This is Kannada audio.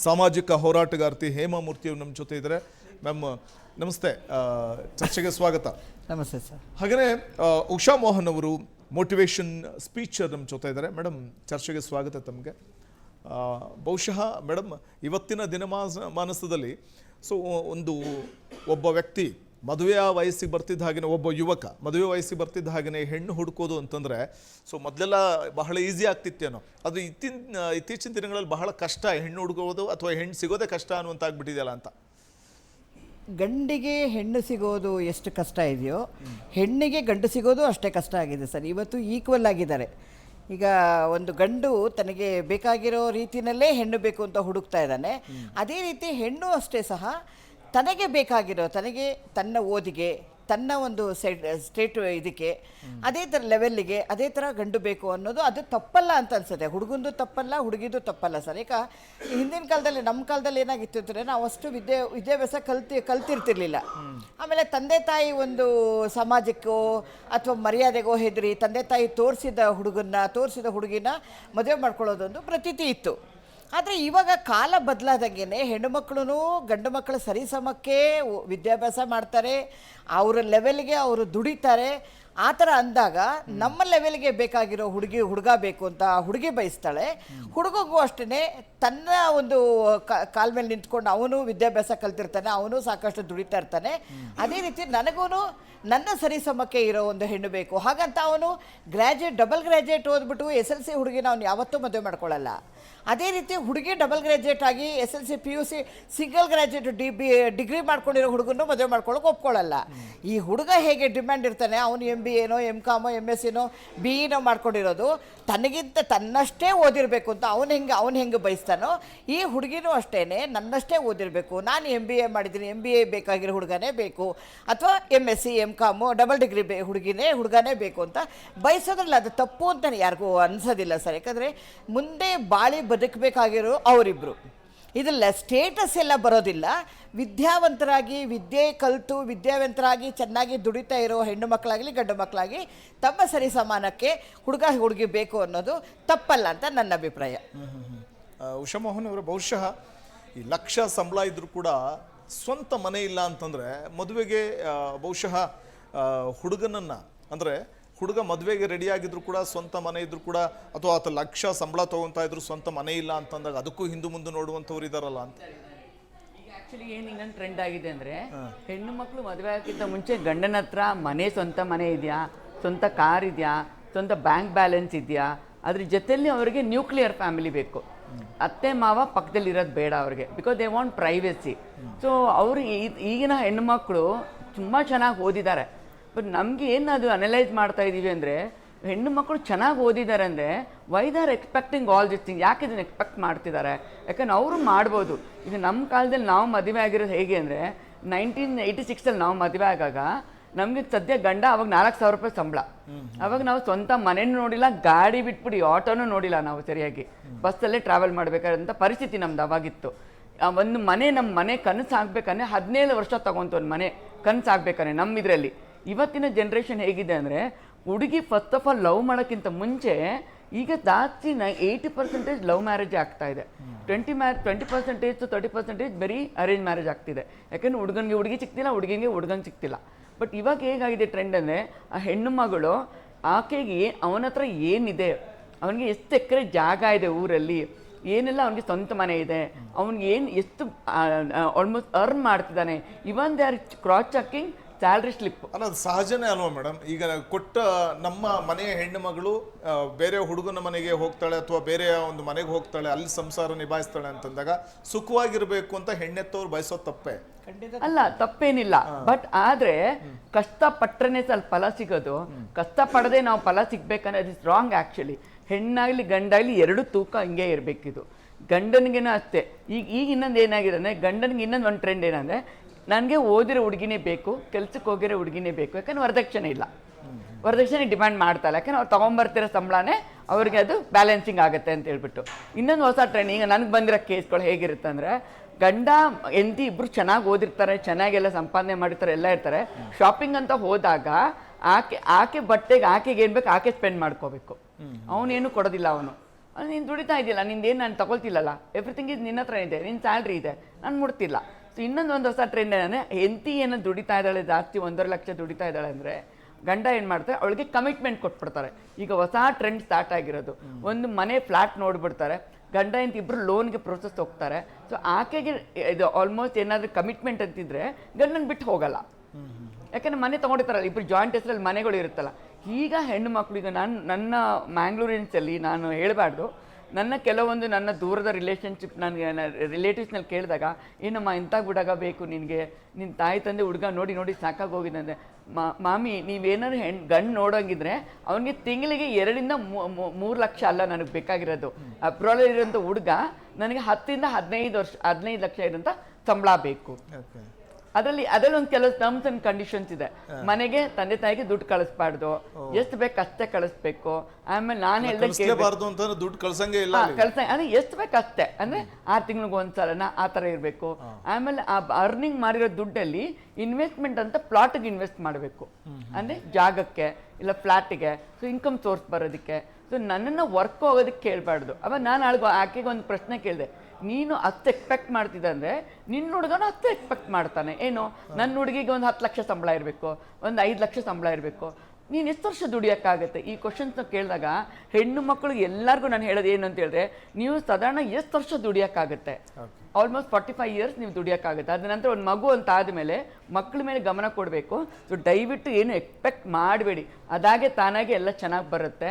ಸಾಮಾಜಿಕ ಹೋರಾಟಗಾರ್ತಿ ಹೇಮಾಮೂರ್ತಿಯವರು ನಮ್ಮ ಜೊತೆ ಇದ್ದಾರೆ. ಮ್ಯಾಮ್ ನಮಸ್ತೆ, ಚರ್ಚೆಗೆ ಸ್ವಾಗತ. ನಮಸ್ತೆ ಸರ್. ಹಾಗೆಯೇ ಉಷಾ ಮೋಹನ್ ಅವರು ಮೋಟಿವೇಶನ್ ಸ್ಪೀಚರ್ ನಮ್ಮ ಜೊತೆ ಇದ್ದಾರೆ. ಮೇಡಮ್ ಚರ್ಚೆಗೆ ಸ್ವಾಗತ ತಮಗೆ. ಬಹುಶಃ ಮೇಡಮ್ ಇವತ್ತಿನ ದಿನಮಾನಸದಲ್ಲಿ ಒಬ್ಬ ವ್ಯಕ್ತಿ ಮದುವೆಯ ವಯಸ್ಸಿಗೆ ಬರ್ತಿದ್ದ ಹಾಗೆ, ಒಬ್ಬ ಯುವಕ ಮದುವೆ ವಯಸ್ಸಿಗೆ ಬರ್ತಿದ್ದ ಹಾಗೆ ಹೆಣ್ಣು ಹುಡುಕೋದು ಅಂತಂದರೆ ಮೊದಲೆಲ್ಲ ಬಹಳ ಈಸಿ ಆಗ್ತಿತ್ತೇನೋ, ಅದು ಇತ್ತೀಚಿನ ದಿನಗಳಲ್ಲಿ ಬಹಳ ಕಷ್ಟ ಹೆಣ್ಣು ಹುಡುಕೋದು ಅಥವಾ ಹೆಣ್ಣು ಸಿಗೋದೇ ಕಷ್ಟ ಅನ್ನುವಂತ ಆಗ್ಬಿಟ್ಟಿದೆಯಲ್ಲ ಅಂತ. ಗಂಡಿಗೆ ಹೆಣ್ಣು ಸಿಗೋದು ಎಷ್ಟು ಕಷ್ಟ ಇದೆಯೋ ಹೆಣ್ಣಿಗೆ ಗಂಡು ಸಿಗೋದು ಅಷ್ಟೇ ಕಷ್ಟ ಆಗಿದೆ ಸರ್. ಇವತ್ತು ಈಕ್ವಲ್ ಆಗಿದ್ದಾರೆ. ಈಗ ಒಂದು ಗಂಡು ತನಗೆ ಬೇಕಾಗಿರೋ ರೀತಿಯಲ್ಲೇ ಹೆಣ್ಣು ಬೇಕು ಅಂತ ಹುಡುಕ್ತಾ ಇದ್ದಾನೆ. ಅದೇ ರೀತಿ ಹೆಣ್ಣು ಅಷ್ಟೇ ಸಹ ತನಗೆ ಬೇಕಾಗಿರೋ, ತನಗೆ ತನ್ನ ಓದಿಗೆ, ತನ್ನ ಒಂದು ಸ್ಟೇಟ್ ಇದಕ್ಕೆ, ಅದೇ ಥರ ಲೆವೆಲ್ಲಿಗೆ ಅದೇ ಥರ ಗಂಡು ಬೇಕು ಅನ್ನೋದು ಅದು ತಪ್ಪಲ್ಲ ಅಂತ ಅನ್ಸುತ್ತೆ. ಹುಡುಗಂದು ತಪ್ಪಲ್ಲ, ಹುಡುಗಿದು ತಪ್ಪಲ್ಲ ಸರ್. ಈಗ ಹಿಂದಿನ ಕಾಲದಲ್ಲಿ, ನಮ್ಮ ಕಾಲದಲ್ಲಿ ಏನಾಗಿತ್ತು ಅಂದರೆ ನಾವು ಅಷ್ಟು ವಿದ್ಯಾಭ್ಯಾಸ ಕಲ್ತಿರ್ತಿರ್ಲಿಲ್ಲ. ಆಮೇಲೆ ತಂದೆ ತಾಯಿ ಒಂದು ಸಮಾಜಕ್ಕೋ ಅಥವಾ ಮರ್ಯಾದೆಗೋ ಹೆದರಿ ತಂದೆ ತಾಯಿ ತೋರಿಸಿದ ಹುಡುಗಿನ ಮದುವೆ ಮಾಡ್ಕೊಳ್ಳೋದೊಂದು ಪ್ರತೀತಿ ಇತ್ತು. ಆದರೆ ಇವಾಗ ಕಾಲ ಬದಲಾದಂಗೆ ಹೆಣ್ಣು ಮಕ್ಕಳು ಗಂಡು ಮಕ್ಕಳ ಸರಿಸಮಕ್ಕೆ ವಿದ್ಯಾಭ್ಯಾಸ ಮಾಡ್ತಾರೆ, ಅವರ ಲೆವೆಲ್ಗೆ ಅವರು ದುಡಿತಾರೆ. ಆ ಥರ ಅಂದಾಗ ನಮ್ಮ ಲೆವೆಲ್ಗೆ ಬೇಕಾಗಿರೋ ಹುಡುಗ ಬೇಕು ಅಂತ ಹುಡುಗಿ ಬಯಸ್ತಾಳೆ. ಹುಡುಗಗೂ ಅಷ್ಟೇ ತನ್ನ ಒಂದು ಕಾಲ ಮೇಲೆ ನಿಂತ್ಕೊಂಡು ಅವನು ವಿದ್ಯಾಭ್ಯಾಸ ಕಲ್ತಿರ್ತಾನೆ, ಅವನು ಸಾಕಷ್ಟು ದುಡಿತಾ ಇರ್ತಾನೆ. ಅದೇ ರೀತಿ ನನಗೂ ನನ್ನ ಸರಿಸಮಕ್ಕೆ ಇರೋ ಒಂದು ಹೆಣ್ಣು ಬೇಕು. ಹಾಗಂತ ಅವನು ಡಬಲ್ ಗ್ರ್ಯಾಜುಯೇಟ್ ಓದ್ಬಿಟ್ಟು SLC ಹುಡುಗಿನ ಅವನು ಯಾವತ್ತೂ ಮದುವೆ ಮಾಡ್ಕೊಳ್ಳಲ್ಲ. ಅದೇ ರೀತಿ ಹುಡುಗಿ ಡಬಲ್ ಗ್ರ್ಯಾಜುಯೇಟ್ ಆಗಿ SLC PUC single graduate degree ಮಾಡ್ಕೊಂಡಿರೋ ಹುಡುಗನ್ನು ಮದುವೆ ಮಾಡ್ಕೊಳ್ಳೋಕೆ ಒಪ್ಕೊಳ್ಳಲ್ಲ. ಈ ಹುಡುಗ ಹೇಗೆ ಡಿಮ್ಯಾಂಡ್ ಇರ್ತಾನೆ, ಅವನು MBA MCom MSc BE ಮಾಡ್ಕೊಂಡಿರೋದು, ತನಗಿಂತ ತನ್ನಷ್ಟೇ ಓದಿರಬೇಕು ಅಂತ ಅವನು ಹೆಂಗೆ ಬಯಸ್ತಾನೋ, ಈ ಹುಡುಗಿನೂ ಅಷ್ಟೇ ನನ್ನಷ್ಟೇ ಓದಿರಬೇಕು, ನಾನು MBA ಮಾಡಿದ್ದೀನಿ, MBA ಬೇಕಾಗಿರೋ ಹುಡುಗನೇ ಬೇಕು, ಅಥವಾ MSc MCom ಡಬಲ್ ಡಿಗ್ರಿ ಹುಡುಗನೇ ಬೇಕು ಅಂತ ಬಯಸೋದ್ರಲ್ಲ. ಅದು ತಪ್ಪು ಅಂತ ಯಾರಿಗೂ ಅನ್ಸೋದಿಲ್ಲ ಸರ್. ಯಾಕಂದರೆ ಮುಂದೆ ಬಾಳಿ ಬದುಕಬೇಕಾಗಿರೋ ಅವರಿಬ್ಬರು. ಇದೆಲ್ಲ ಸ್ಟೇಟಸ್ ಎಲ್ಲ ಬರೋದಿಲ್ಲ. ವಿದ್ಯಾವಂತರಾಗಿ ವಿದ್ಯೆ ಕಲಿತು ವಿದ್ಯಾವಂತರಾಗಿ ಚೆನ್ನಾಗಿ ದುಡಿತಾ ಇರೋ ಹೆಣ್ಣು ಮಕ್ಕಳಾಗಲಿ ಗಂಡು ಮಕ್ಕಳಾಗಿ ತಮ್ಮ ಸರಿ ಸಮಾನಕ್ಕೆ ಹುಡುಗಿ ಬೇಕು ಅನ್ನೋದು ತಪ್ಪಲ್ಲ ಅಂತ ನನ್ನ ಅಭಿಪ್ರಾಯ. ಉಷಾ ಮೋಹನ್ ಅವರು, ಬಹುಶಃ ಈ ಲಕ್ಷ ಸಂಬಳ ಇದ್ರೂ ಕೂಡ ಸ್ವಂತ ಮನೆ ಇಲ್ಲ ಅಂತಂದರೆ ಮದುವೆಗೆ ಬಹುಶಃ ಹುಡುಗನನ್ನು, ಅಂದರೆ ಹುಡುಗ ಮದುವೆಗೆ ರೆಡಿಯಾಗಿದ್ರು ಕೂಡ ಸ್ವಂತ ಮನೆ ಇದ್ರು ಕೂಡ, ಅಥವಾ ಆತ ಲಕ್ಷ ಸಂಬಳ ತೊಗೊತಾ ಇದ್ರು ಸ್ವಂತ ಮನೆ ಇಲ್ಲ ಅಂತಂದಾಗ ಅದಕ್ಕೂ ಹಿಂದೆ ಮುಂದೆ ನೋಡುವಂಥವ್ರು ಇದಾರಲ್ಲ ಅಂತ. ಈಗ ಆ್ಯಕ್ಚುಲಿ ಏನು ಇನ್ನೊಂದು ಟ್ರೆಂಡ್ ಆಗಿದೆ ಅಂದರೆ, ಹೆಣ್ಣು ಮಕ್ಕಳು ಮದುವೆ ಆಗೋಕ್ಕಿಂತ ಮುಂಚೆ ಗಂಡನ ಹತ್ರ ಸ್ವಂತ ಮನೆ ಇದೆಯಾ, ಸ್ವಂತ ಕಾರ್ ಇದೆಯಾ, ಸ್ವಂತ ಬ್ಯಾಂಕ್ ಬ್ಯಾಲೆನ್ಸ್ ಇದೆಯಾ, ಅದ್ರ ಜೊತೆಯಲ್ಲಿ ಅವರಿಗೆ ನ್ಯೂಕ್ಲಿಯರ್ ಫ್ಯಾಮಿಲಿ ಬೇಕು. ಅತ್ತೆ ಮಾವ ಪಕ್ಕದಲ್ಲಿ ಇರೋದು ಬೇಡ ಅವ್ರಿಗೆ, because they want privacy. So ಅವರು ಈಗಿನ ಹೆಣ್ಣುಮಕ್ಕಳು ತುಂಬ ಚೆನ್ನಾಗಿ ಓದಿದ್ದಾರೆ. ಬಟ್ ನಮಗೆ ಏನು ಅದು ಅನಲೈಸ್ ಮಾಡ್ತಾ ಇದ್ದೀವಿ ಅಂದರೆ, ಹೆಣ್ಣು ಮಕ್ಕಳು ಚೆನ್ನಾಗಿ ಓದಿದ್ದಾರೆ ಅಂದರೆ why they are expecting all this thing, ಯಾಕೆ ಇದನ್ನು ಎಕ್ಸ್ಪೆಕ್ಟ್ ಮಾಡ್ತಿದ್ದಾರೆ? ಯಾಕಂದ್ರೆ ಅವರು ಮಾಡ್ಬೋದು. ಈಗ ನಮ್ಮ ಕಾಲದಲ್ಲಿ ನಾವು ಮದುವೆ ಆಗಿರೋದು ಹೇಗೆ ಅಂದರೆ, 1986 ನಾವು ಮದುವೆ ಆಗಾಗ ನಮಗೆ ಸದ್ಯ ಗಂಡ ಅವಾಗ 4,000 ರೂಪಾಯಿ ಸಂಬಳ. ಅವಾಗ ನಾವು ಸ್ವಂತ ಮನೇನೂ ನೋಡಿಲ್ಲ, ಗಾಡಿ ಬಿಟ್ಬಿಟ್ಟು ಆಟೋನೂ ನೋಡಿಲ್ಲ ನಾವು ಸರಿಯಾಗಿ, ಬಸ್ಸಲ್ಲೇ ಟ್ರಾವೆಲ್ ಮಾಡಬೇಕಾದಂಥ ಪರಿಸ್ಥಿತಿ ನಮ್ದು ಅವಾಗಿತ್ತು. ಒಂದು ನಮ್ಮ ಮನೆ ಕನಸು ಆಗ್ಬೇಕಂದ್ರೆ 17 ವರ್ಷ ತಗೊಂತು ಒಂದು ಮನೆ ಕನಸು ಆಗ್ಬೇಕಂದ್ರೆ ನಮ್ಮ ಇದರಲ್ಲಿ. ಇವತ್ತಿನ ಜನ್ರೇಷನ್ ಹೇಗಿದೆ ಅಂದರೆ, ಹುಡುಗಿ ಫಸ್ಟ್ ಆಫ್ ಆಲ್ ಲವ್ ಮಾಡೋಕ್ಕಿಂತ ಮುಂಚೆ ಈಗ ಜಾಸ್ತಿ 80% ಲವ್ ಮ್ಯಾರೇಜ್ ಆಗ್ತಾ ಇದೆ. 20% to 30% ಬರೀ ಅರೇಂಜ್ ಮ್ಯಾರೇಜ್ ಆಗ್ತಿದೆ. ಯಾಕಂದ್ರೆ ಹುಡುಗನಿಗೆ ಹುಡುಗಿ ಸಿಗ್ತಿಲ್ಲ, ಹುಡುಗನ ಸಿಗ್ತಿಲ್ಲ. ಬಟ್ ಇವಾಗ ಹೇಗಾಗಿದೆ ಟ್ರೆಂಡ್ ಅಂದರೆ, ಆ ಹೆಣ್ಣು ಮಗಳು ಆಕೆಗೆ ಅವನ ಹತ್ರ ಏನಿದೆ, ಅವನಿಗೆ ಎಷ್ಟು ಎಕರೆ ಜಾಗ ಇದೆ ಊರಲ್ಲಿ, ಏನೆಲ್ಲ ಅವನಿಗೆ ಸ್ವಂತ ಮನೆ ಇದೆ, ಅವ್ನಿಗೆ ಎಷ್ಟು ಆಲ್ಮೋಸ್ಟ್ ಅರ್ನ್ ಮಾಡ್ತಿದ್ದಾನೆ, even they are cross checking salary slip. ಅಲ್ಲ, ಅದು ಸಹಜನೇ ಅಲ್ವಾ ಮೇಡಮ್? ಈಗ ಕೊಟ್ಟ ನಮ್ಮ ಮನೆಯ ಹೆಣ್ಣು ಮಗಳು ಬೇರೆ ಹುಡುಗನ ಮನೆಗೆ ಹೋಗ್ತಾಳೆ ಅಥವಾ ಬೇರೆ ಒಂದು ಮನೆಗೆ ಹೋಗ್ತಾಳೆ, ಅಲ್ಲಿ ಸಂಸಾರ ನಿಭಾಯಿಸ್ತಾಳೆ ಅಂತಂದಾಗ ಸುಖವಾಗಿರ್ಬೇಕು ಅಂತ ಹೆಣ್ಣೆತ್ತವ್ರು ಬಯಸೋ ತಪ್ಪೇ ಅಲ್ಲ, ತಪ್ಪೇನಿಲ್ಲ. ಬಟ್ ಆದ್ರೆ ಕಷ್ಟಪಟ್ಟರೆ ಸ್ವಲ್ಪ ಫಲ ಸಿಗೋದು, ಕಷ್ಟಪಡದೆ ನಾವು ಫಲ ಸಿಗ್ಬೇಕಂದ್ರೆ ಅದು ಇಸ್ ರಾಂಗ್ ಆ್ಯಕ್ಚುಲಿ. ಹೆಣ್ಣಾಗ್ಲಿ ಗಂಡಾಗ್ಲಿ ಎರಡು ತೂಕ ಹಿಂಗೆ ಇರಬೇಕಿದು. ಗಂಡನಿಗೇನೋ ಅಷ್ಟೇ. ಈಗ ಇನ್ನೊಂದು ಏನಾಗಿದೆ ಅಂದರೆ, ಗಂಡನಿಗೆ ಇನ್ನೊಂದು ಒಂದು ಟ್ರೆಂಡ್ ಏನಂದರೆ, ನನಗೆ ಓದಿರೋ ಹುಡುಗಿನೇ ಬೇಕು, ಕೆಲ್ಸಕ್ಕೆ ಹೋಗಿರೋ ಹುಡುಗಿನೇ ಬೇಕು. ಯಾಕಂದ್ರೆ ವರದಕ್ಷಿಣೆ ಇಲ್ಲ, ವರದಕ್ಷಿಣೆ ಡಿಮ್ಯಾಂಡ್ ಮಾಡ್ತಾಯಿಲ್ಲ. ಯಾಕಂದ್ರೆ ಅವ್ರು ತೊಗೊಂಬರ್ತಿರೋ ಸಂಬಳನೇ ಅವ್ರಿಗೆ ಅದು ಬ್ಯಾಲೆನ್ಸಿಂಗ್ ಆಗುತ್ತೆ ಅಂತ ಹೇಳ್ಬಿಟ್ಟು. ಇನ್ನೊಂದು ಹೊಸ ಟ್ರೆಂಡ್ ಈಗ ನನಗೆ ಬಂದಿರೋ ಕೇಸ್ಗಳು ಹೇಗಿರುತ್ತೆ ಅಂದರೆ, ಗಂಡ ಹೆಂಡತಿ ಇಬ್ಬರು ಚೆನ್ನಾಗಿ ಓದಿರ್ತಾರೆ, ಚೆನ್ನಾಗೆಲ್ಲ ಸಂಪಾದನೆ ಮಾಡಿರ್ತಾರೆ, ಎಲ್ಲ ಇರ್ತಾರೆ. ಶಾಪಿಂಗ್ ಅಂತ ಹೋದಾಗ ಆಕೆ ಬಟ್ಟೆಗೆ ಆಕೆಗೆ ಏನು ಬೇಕು ಆಕೆ ಸ್ಪೆಂಡ್ ಮಾಡ್ಕೋಬೇಕು, ಅವನೇನು ಕೊಡೋದಿಲ್ಲ ಅವನು. ನೀನು ದುಡಿತಾ ಇದೆಯಲ್ಲ ನಿಂದೇನು ನಾನು ತಗೊಳ್ತಿಲ್ಲಲ್ಲ, ಎವ್ರಿಥಿಂಗ್ ಇದು ನಿನ್ನ ಹತ್ರ ಇದೆ, ನಿನ್ನ ಸ್ಯಾಲ್ರಿ ಇದೆ, ನಾನು ಮುಡ್ತಿಲ್ಲ. ಸೊ ಇನ್ನೊಂದು ಹೊಸ ಟ್ರೆಂಡ್ ಏನಂದರೆ ಹೆಂಡತಿ ಏನೋ ದುಡಿತಾ ಇದ್ದಾಳೆ ಜಾಸ್ತಿ 1.5 ಲಕ್ಷ ದುಡಿತಾ ಇದ್ದಾಳೆ ಅಂದರೆ ಗಂಡ ಏನು ಮಾಡ್ತಾರೆ, ಅವಳಿಗೆ ಕಮಿಟ್ಮೆಂಟ್ ಕೊಟ್ಬಿಡ್ತಾರೆ. ಈಗ ಹೊಸ ಟ್ರೆಂಡ್ ಸ್ಟಾರ್ಟ್ ಆಗಿರೋದು, ಒಂದು ಮನೆ ಫ್ಲ್ಯಾಟ್ ನೋಡ್ಬಿಡ್ತಾರೆ, ಗಂಡ ಅಂತ ಇಬ್ಬರು ಲೋನ್ಗೆ ಪ್ರೋಸೆಸ್ ಹೋಗ್ತಾರೆ. ಸೊ ಆಕೆಗೆ ಇದು ಆಲ್ಮೋಸ್ಟ್ ಏನಾದರೂ ಕಮಿಟ್ಮೆಂಟ್ ಅಂತಿದ್ರೆ ಗಂಡನ ಬಿಟ್ಟು ಹೋಗಲ್ಲ, ಯಾಕಂದರೆ ಮನೆ ತೊಗೊಂಡಿರ್ತಾರಲ್ಲ ಇಬ್ಬರು ಜಾಯಿಂಟ್ ಹೆಸರಲ್ಲಿ ಮನೆಗಳು ಇರುತ್ತಲ್ಲ. ಈಗ ಹೆಣ್ಣು ಮಕ್ಕಳಿಗೆ ನನ್ನ ಮ್ಯಾಂಗ್ಳೂರಿನ್ಸಲ್ಲಿ ನಾನು ಹೇಳಬಾರ್ದು, ನನ್ನ ಕೆಲವೊಂದು ನನ್ನ ದೂರದ ರಿಲೇಷನ್ಶಿಪ್ ನನಗೆ ರಿಲೇಟಿವ್ಸ್ನಲ್ಲಿ ಕೇಳಿದಾಗ, ಏನಮ್ಮ ಇಂಥ ಹುಡುಗ ಬೇಕು ನಿನಗೆ, ನಿನ್ನ ತಾಯಿ ತಂದೆ ಹುಡುಗ ನೋಡಿ ನೋಡಿ ಸಾಕಾಗೋಗಿದೆ ಅಂದರೆ, ಮಾಮಿ ನೀವೇನಾದ್ರು ಗಂಡು ನೋಡೋಂಗಿದ್ರೆ ಅವನಿಗೆ ತಿಂಗಳಿಗೆ 2 ರಿಂದ 3 ಲಕ್ಷ ಅಲ್ಲ ನನಗೆ ಬೇಕಾಗಿರೋದು, ಅಬ್ರಾಡಲ್ಲಿ ಇರೋಂಥ ಹುಡುಗ ನನಗೆ 10 ರಿಂದ 15 ಲಕ್ಷ ಇರೋಂಥ ಸಂಬಳ ಬೇಕು. ಅದರಲ್ಲಿ ಒಂದು ಕೆಲವು ಟರ್ಮ್ಸ್ ಅಂಡ್ ಕಂಡೀಷನ್ಸ್ ಇದೆ. ಮನೆಗೆ ತಂದೆ ತಾಯಿಗೆ ದುಡ್ಡು ಕಳಿಸ್ಬಾರ್ದು, ಎಷ್ಟು ಬೇಕು ಅಷ್ಟೇ ಕಳಿಸ್ಬೇಕು. ಆಮೇಲೆ ನಾನು ಹೇಳ್ದೆ ದುಡ್ಡು ಕಳ್ಸಂಗೆ ಇಲ್ಲ, ಅಂದ್ರೆ ಎಷ್ಟು ಬೇಕು ಅಷ್ಟೇ, ಅಂದ್ರೆ 6 ತಿಂಗಳಿಗೆ ಒಂದ್ಸಲನ ಆ ಥರ ಇರಬೇಕು. ಆಮೇಲೆ ಆ ಅರ್ನಿಂಗ್ ಮಾಡಿರೋ ದುಡ್ಡಲ್ಲಿ ಇನ್ವೆಸ್ಟ್ಮೆಂಟ್ ಅಂತ ಪ್ಲಾಟ್ಗೆ ಇನ್ವೆಸ್ಟ್ ಮಾಡಬೇಕು, ಅಂದ್ರೆ ಜಾಗಕ್ಕೆ ಇಲ್ಲ ಫ್ಲಾಟಿಗೆ, ಸೊ ಇನ್ಕಮ್ ಸೋರ್ಸ್ ಬರೋದಕ್ಕೆ. ಸೊ ನನ್ನನ್ನು ವರ್ಕ್ ಹೋಗೋದಕ್ಕೆ ಕೇಳಬಾರ್ದು. ಅವಾಗ ನಾನು ಆಕೆಗೆ ಒಂದು ಪ್ರಶ್ನೆ ಕೇಳಿದೆ, ನೀನು 10 ಎಕ್ಸ್ಪೆಕ್ಟ್ ಮಾಡ್ತಿದ್ದೆ ಅಂದರೆ ನಿನ್ನ ಹುಡುಗನ 10 ಎಕ್ಸ್ಪೆಕ್ಟ್ ಮಾಡ್ತಾನೆ ಏನು? ನನ್ನ ಹುಡುಗಿಗೆ ಒಂದು 10 ಲಕ್ಷ ಸಂಬಳ ಇರಬೇಕು, ಒಂದು 5 ಲಕ್ಷ ಸಂಬಳ ಇರಬೇಕು, ನೀನು ಎಷ್ಟು ವರ್ಷ ದುಡಿಯೋಕ್ಕಾಗತ್ತೆ? ಈ ಕ್ವಶನ್ಸ್ನ ಕೇಳಿದಾಗ ಹೆಣ್ಣು ಮಕ್ಕಳು ಎಲ್ಲರಿಗೂ ನಾನು ಹೇಳೋದು ಏನು ಅಂತ ಹೇಳಿದ್ರೆ, ನೀವು ಸಾಧಾರಣ ಎಷ್ಟು ವರ್ಷ ದುಡಿಯೋಕ್ಕಾಗತ್ತೆ? ಆಲ್ಮೋಸ್ಟ್ 45 ಇಯರ್ಸ್ ನೀವು ದುಡಿಯೋಕ್ಕಾಗುತ್ತೆ. ಅದ ನಂತರ ಒಂದು ಮಗು ಅಂತ ಆದಮೇಲೆ ಮಕ್ಕಳ ಮೇಲೆ ಗಮನ ಕೊಡಬೇಕು. ಸೊ ದಯವಿಟ್ಟು ಏನು ಎಕ್ಸ್ಪೆಕ್ಟ್ ಮಾಡಬೇಡಿ, ಅದಾಗೆ ತಾನಾಗೆ ಎಲ್ಲ ಚೆನ್ನಾಗಿ ಬರುತ್ತೆ.